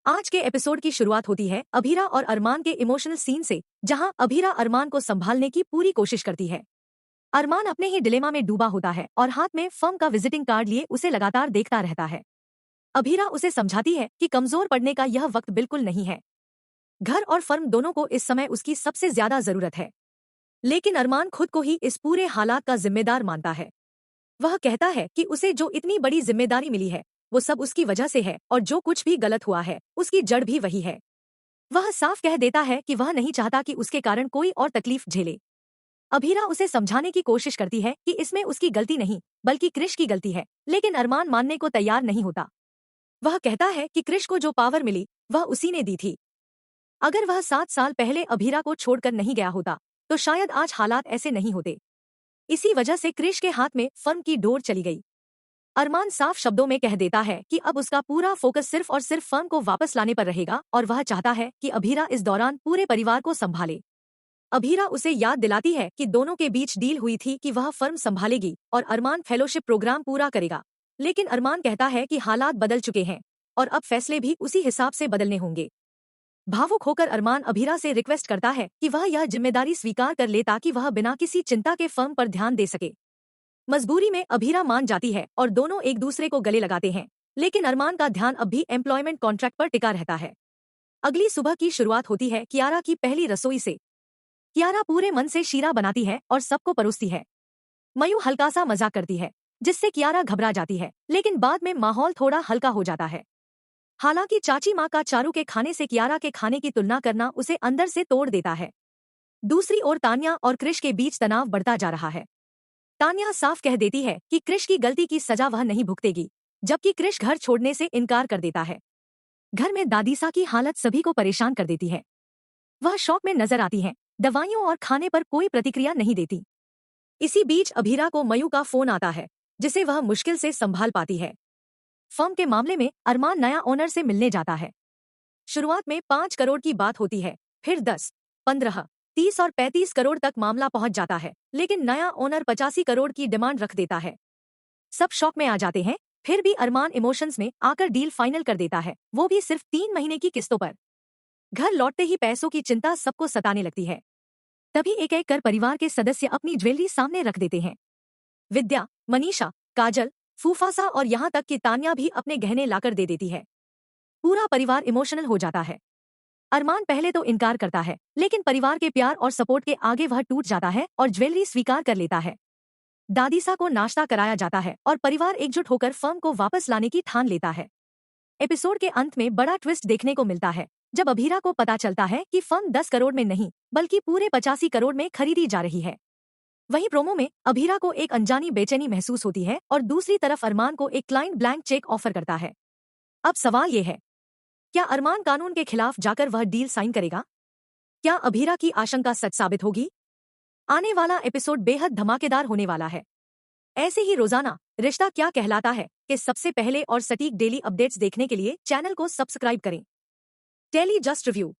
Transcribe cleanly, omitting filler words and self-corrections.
आज के एपिसोड की शुरुआत होती है अभीरा और अरमान के इमोशनल सीन से, जहां अभीरा अरमान को संभालने की पूरी कोशिश करती है। अरमान अपने ही डिलेमा में डूबा होता है और हाथ में फर्म का विजिटिंग कार्ड लिए उसे लगातार देखता रहता है। अभीरा उसे समझाती है कि कमजोर पड़ने का यह वक्त बिल्कुल नहीं है। घर और फर्म दोनों को इस समय उसकी सबसे ज्यादा जरूरत है। लेकिन अरमान खुद को ही इस पूरे हालात का जिम्मेदार मानता है। वह कहता है कि उसे जो इतनी बड़ी जिम्मेदारी मिली है वो सब उसकी वजह से है, और जो कुछ भी गलत हुआ है उसकी जड़ भी वही है। वह साफ कह देता है कि वह नहीं चाहता कि उसके कारण कोई और तकलीफ झेले। अभीरा उसे समझाने की कोशिश करती है कि इसमें उसकी गलती नहीं बल्कि क्रिश की गलती है, लेकिन अरमान मानने को तैयार नहीं होता। वह कहता है कि क्रिश को जो पावर मिली वह उसी ने दी थी। अगर वह 7 साल पहले अभीरा को छोड़कर नहीं गया होता तो शायद आज हालात ऐसे नहीं होते। इसी वजह से क्रिश के हाथ में फर्म की डोर चली गई। अरमान साफ शब्दों में कह देता है कि अब उसका पूरा फोकस सिर्फ और सिर्फ फर्म को वापस लाने पर रहेगा, और वह चाहता है कि अभीरा इस दौरान पूरे परिवार को संभाले। अभीरा उसे याद दिलाती है कि दोनों के बीच डील हुई थी कि वह फर्म संभालेगी और अरमान फेलोशिप प्रोग्राम पूरा करेगा। लेकिन अरमान कहता है कि हालात बदल चुके हैं और अब फैसले भी उसी हिसाब से बदलने होंगे। भावुक होकर अरमान अभीरा से रिक्वेस्ट करता है कि वह यह जिम्मेदारी स्वीकार कर ले ताकि वह बिना किसी चिंता के फर्म पर ध्यान दे सके। मजबूरी में अभीरा मान जाती है और दोनों एक दूसरे को गले लगाते हैं, लेकिन अरमान का ध्यान अब भी एम्प्लॉयमेंट कॉन्ट्रैक्ट पर टिका रहता है। अगली सुबह की शुरुआत होती है कियारा की पहली रसोई से। कियारा पूरे मन से शीरा बनाती है और सबको परोसती है। मयू हल्का सा मजाक करती है जिससे कियारा घबरा जाती है, लेकिन बाद में माहौल थोड़ा हल्का हो जाता है। हालांकि चाची माँ का चारू के खाने से कियारा के खाने की तुलना करना उसे अंदर से तोड़ देता है। दूसरी ओर तान्या और क्रिश के बीच तनाव बढ़ता जा रहा है। तान्या साफ कह देती है कि क्रिश की गलती की सजा वह नहीं भुगतेगी, जबकि क्रिश घर छोड़ने से इनकार कर देता है। घर में दादीसा की हालत सभी को परेशान कर देती है। वह शौक में नजर आती हैं, दवाइयों और खाने पर कोई प्रतिक्रिया नहीं देती। इसी बीच अभीरा को मयू का फोन आता है, जिसे वह मुश्किल से संभाल पाती है। फर्म के मामले में अरमान नया ओनर से मिलने जाता है। शुरुआत में 5 करोड़ की बात होती है, फिर 10, 15, 30 और 35 करोड़ तक मामला पहुंच जाता है, लेकिन नया ओनर 85 करोड़ की डिमांड रख देता है। सब शॉक में आ जाते हैं, फिर भी अरमान इमोशंस में आकर डील फाइनल कर देता है, वो भी सिर्फ 3 महीने की किस्तों पर। घर लौटते ही पैसों की चिंता सबको सताने लगती है। तभी एक एक कर परिवार के सदस्य अपनी ज्वेलरी सामने रख देते हैं। विद्या, मनीषा, काजल, फूफासा और यहाँ तक कि तान्या भी अपने गहने लाकर दे देती है। पूरा परिवार इमोशनल हो जाता है। अरमान पहले तो इनकार करता है, लेकिन परिवार के प्यार और सपोर्ट के आगे वह टूट जाता है और ज्वेलरी स्वीकार कर लेता है। दादीसा को नाश्ता कराया जाता है और परिवार एकजुट होकर फर्म को वापस लाने की ठान लेता है। एपिसोड के अंत में बड़ा ट्विस्ट देखने को मिलता है, जब अभीरा को पता चलता है कि फर्म 10 करोड़ में नहीं बल्कि पूरे 85 करोड़ में खरीदी जा रही है। वहीं प्रोमो में अभीरा को एक अनजानी बेचैनी महसूस होती है और दूसरी तरफ अरमान को एक क्लाइंट ब्लैंक चेक ऑफर करता है। अब सवाल ये है, क्या अरमान कानून के खिलाफ जाकर वह डील साइन करेगा? क्या अभीरा की आशंका सच साबित होगी? आने वाला एपिसोड बेहद धमाकेदार होने वाला है। ऐसे ही रोजाना रिश्ता क्या कहलाता है कि सबसे पहले और सटीक डेली अपडेट्स देखने के लिए चैनल को सब्सक्राइब करें। Tele just review.